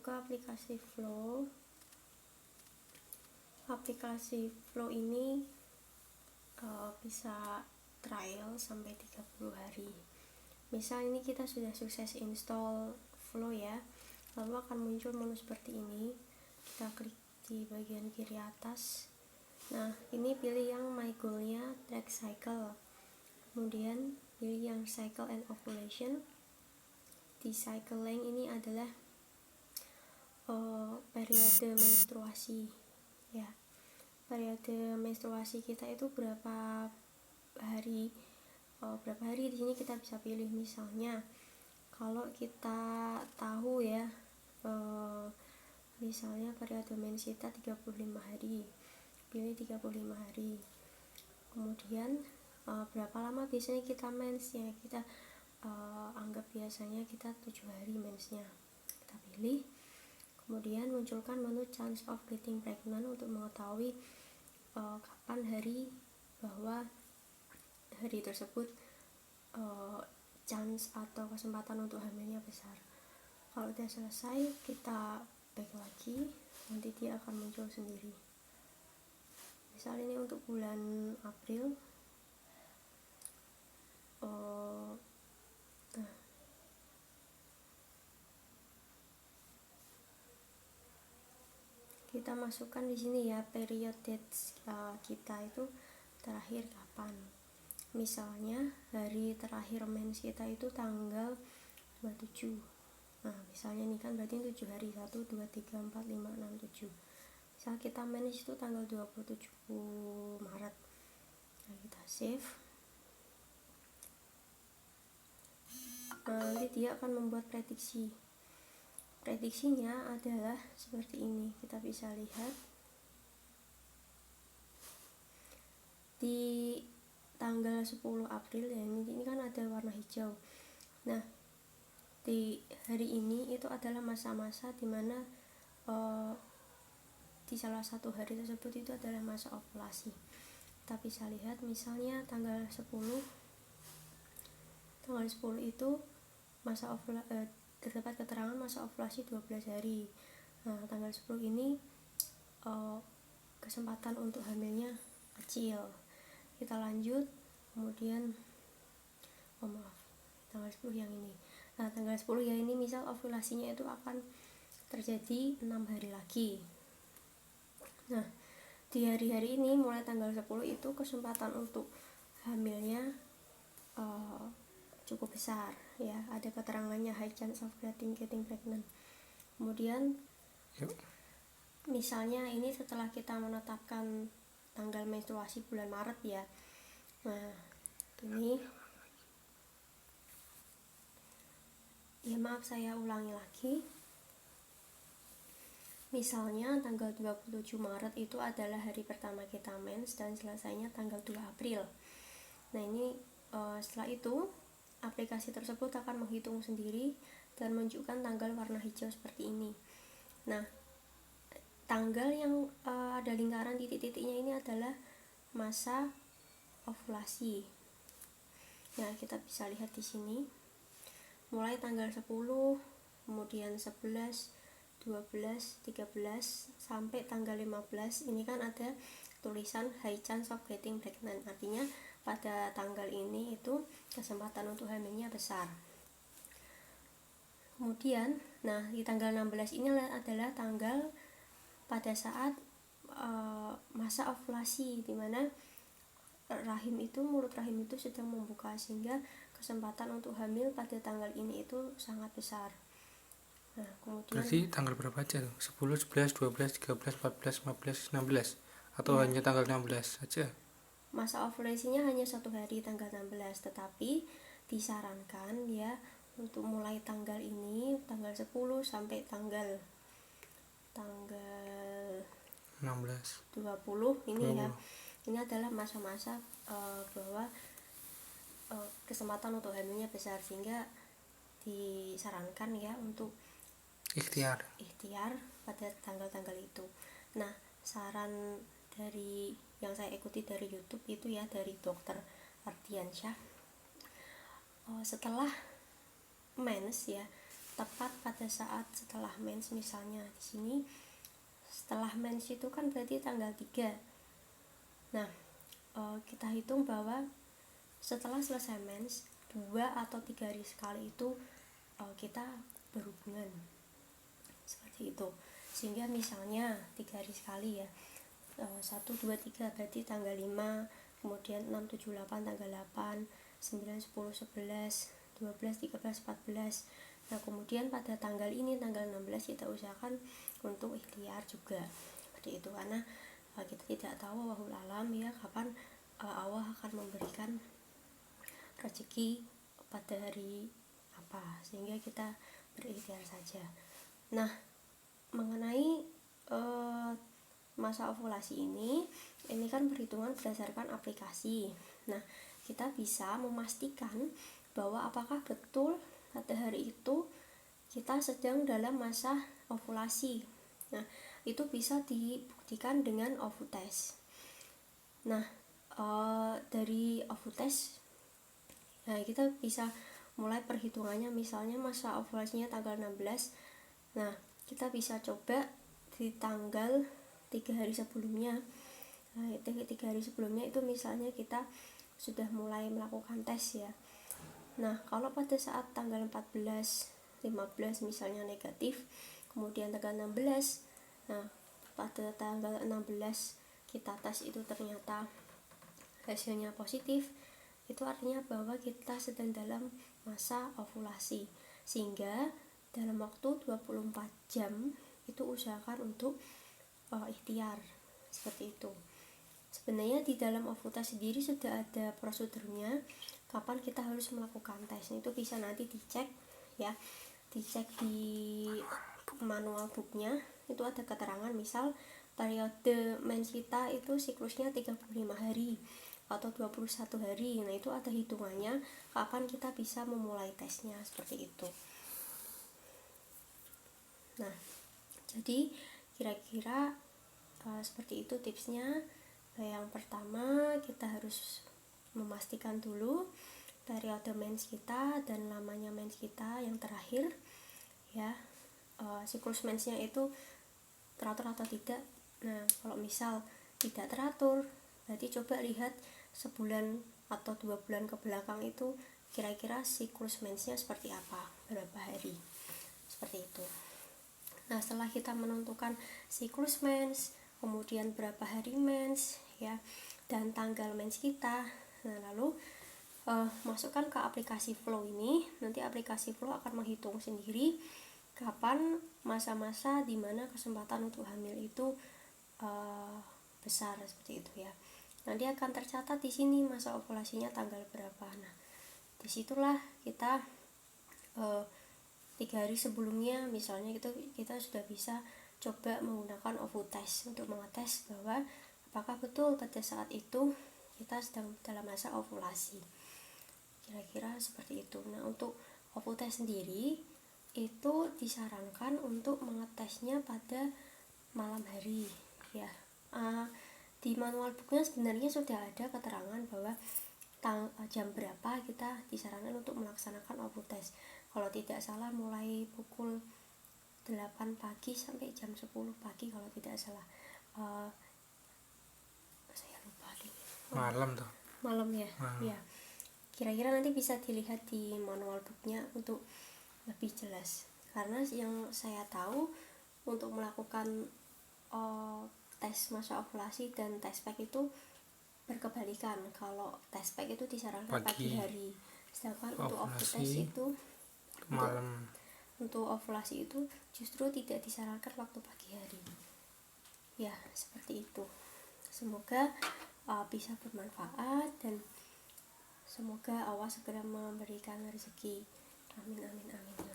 buka aplikasi Flow. Aplikasi Flow ini bisa trial sampai 30 hari. Misal ini kita sudah sukses install Flow ya, lalu akan muncul menu seperti ini. Kita klik di bagian kiri atas. Nah, ini pilih yang my goal-nya track cycle. Kemudian pilih yang cycle and ovulation. Di cycle length ini adalah periode menstruasi ya. Periode menstruasi kita itu berapa hari di sini kita bisa pilih. Misalnya kalau kita tahu ya, misalnya periode mens kita 35 hari, pilih 35 hari. Kemudian berapa lama biasanya kita mens ya, kita anggap biasanya kita 7 hari mensnya, kita pilih. Kemudian munculkan menu chance of getting pregnant untuk mengetahui kapan hari bahwa hari tersebut chance atau kesempatan untuk hamilnya besar. Kalau sudah selesai, kita back lagi, nanti dia akan muncul sendiri. Misal ini untuk bulan April, kita masukkan di sini ya period dates kita itu terakhir kapan. Misalnya hari terakhir mens kita itu tanggal 27. Nah, misalnya ini kan berarti 7 hari, 1, 2, 3, 4, 5, 6, 7. Misal kita mens itu tanggal 27 Maret. Nah, kita save. Nah, nanti dia akan membuat prediksi. Prediksinya adalah seperti ini. Kita bisa lihat di tanggal 10 April ya, ini kan ada warna hijau. Nah, di hari ini itu adalah masa-masa dimana di salah satu hari tersebut itu adalah masa ovulasi. Kita bisa lihat misalnya tanggal 10 itu masa terdapat keterangan masa ovulasi 12 hari. Nah, tanggal 10 ini kesempatan untuk hamilnya kecil. Kita lanjut, kemudian tanggal 10 yang ini. Nah, tanggal 10 ya ini misal ovulasinya itu akan terjadi 6 hari lagi. Nah, di hari-hari ini mulai tanggal 10 itu kesempatan untuk hamilnya cukup besar ya, ada keterangannya high chance of getting pregnant. Kemudian misalnya ini setelah kita menetapkan tanggal menstruasi bulan Maret ya. Nah, ini ya, maaf saya ulangi lagi. Misalnya tanggal 27 Maret itu adalah hari pertama kita mens dan selesainya tanggal 2 April. Nah, ini setelah itu aplikasi tersebut akan menghitung sendiri dan menunjukkan tanggal warna hijau seperti ini. Nah, tanggal yang ada lingkaran titik-titiknya ini adalah masa ovulasi. Nah, kita bisa lihat di sini. Mulai tanggal 10, kemudian 11, 12, 13 sampai tanggal 15 ini kan ada tulisan high chance of getting pregnant. Artinya pada tanggal ini itu kesempatan untuk hamilnya besar. Kemudian, nah di tanggal 16 ini adalah tanggal pada saat masa ovulasi, dimana mulut rahim itu sedang membuka, sehingga kesempatan untuk hamil pada tanggal ini itu sangat besar. Nah, kemudian berarti tanggal berapa aja tuh? 10, 11, 12, 13, 14, 15, 16 atau ya, hanya tanggal 16 saja? Masa ovulasinya hanya 1 hari, tanggal 16, tetapi disarankan ya untuk mulai tanggal ini, tanggal 10 sampai tanggal 16, 20 ini 20. Ya, ini adalah masa-masa bahwa kesempatan untuk hamilnya besar, sehingga disarankan ya untuk ikhtiar pada tanggal-tanggal itu. Nah, saran dari yang saya ikuti dari YouTube itu ya, dari Dokter Ardiansyah, setelah mens ya, tepat pada saat setelah mens. Misalnya di sini setelah mens itu kan berarti tanggal 3. Nah, kita hitung bahwa setelah selesai mens 2 atau 3 hari sekali itu kita berhubungan, seperti itu. Sehingga misalnya 3 hari sekali ya, 1, 2, 3 berarti tanggal 5, kemudian 6, 7, 8 tanggal 8, 9, 10, 11, 12, 13, 14. Nah kemudian pada tanggal ini, tanggal 16 kita usahakan untuk ikhtiar juga, seperti itu. Karena kita tidak tahu wahul alam ya kapan Allah akan memberikan rezeki pada hari apa, sehingga kita berikhtiar saja. Nah mengenai masa ovulasi ini kan perhitungan berdasarkan aplikasi. Nah kita bisa memastikan bahwa apakah betul pada hari itu kita sedang dalam masa ovulasi. Nah itu bisa dibuktikan dengan ovutest. Nah dari ovutest kita bisa mulai perhitungannya. Misalnya masa ovulasinya tanggal 16, nah kita bisa coba di tanggal 3 hari sebelumnya. Nah 3 hari sebelumnya itu misalnya kita sudah mulai melakukan tes ya. Nah kalau pada saat tanggal 14, 15 misalnya negatif, kemudian tanggal 16, nah pada tanggal 16 kita tes itu ternyata hasilnya positif, itu artinya bahwa kita sedang dalam masa ovulasi. Sehingga dalam waktu 24 jam itu usahakan untuk ikhtiar, seperti itu. Sebenarnya di dalam ovulasi sendiri sudah ada prosedurnya kapan kita harus melakukan tes. Itu bisa nanti dicek ya, dicek di manual booknya. Itu ada keterangan misal periode mens kita itu siklusnya 35 hari atau 21 hari. Nah itu ada hitungannya kapan kita bisa memulai tesnya, seperti itu. Nah jadi kira-kira seperti itu tipsnya. Yang pertama kita harus memastikan dulu periode mens kita dan lamanya mens kita yang terakhir ya, siklus mensnya itu teratur atau tidak. Nah kalau misal tidak teratur, berarti coba lihat sebulan atau 2 bulan ke belakang itu kira-kira siklus mensnya seperti apa, berapa hari, seperti itu. Nah setelah kita menentukan siklus mens, kemudian berapa hari mens ya, dan tanggal mens kita, nah lalu masukkan ke aplikasi Flow ini. Nanti aplikasi Flow akan menghitung sendiri kapan masa-masa dimana kesempatan untuk hamil itu besar, seperti itu ya. Nanti akan tercatat di sini masa ovulasinya tanggal berapa. Nah disitulah kita 3 hari sebelumnya misalnya kita sudah bisa coba menggunakan ovutest untuk mengetes bahwa apakah betul pada saat itu kita sedang dalam masa ovulasi, kira-kira seperti itu. Nah untuk ovutest sendiri itu disarankan untuk mengetesnya pada malam hari ya. Di manual booknya sebenarnya sudah ada keterangan bahwa jam berapa kita disarankan untuk melaksanakan ovutest. Kalau tidak salah mulai pukul 8 pagi sampai jam 10 pagi kalau tidak salah. Saya lupa nih. Malam tuh. Malam ya. Ya. Kira-kira nanti bisa dilihat di manual booknya untuk lebih jelas. Karena yang saya tahu untuk melakukan tes masa ovulasi dan tes pack itu berkebalikan. Kalau tes pack itu disarankan pagi hari, sedangkan untuk ovutest itu malam. Untuk ovulasi itu justru tidak disarankan waktu pagi hari. Ya, seperti itu. Semoga bisa bermanfaat dan semoga Allah segera memberikan rezeki. Amin amin amin.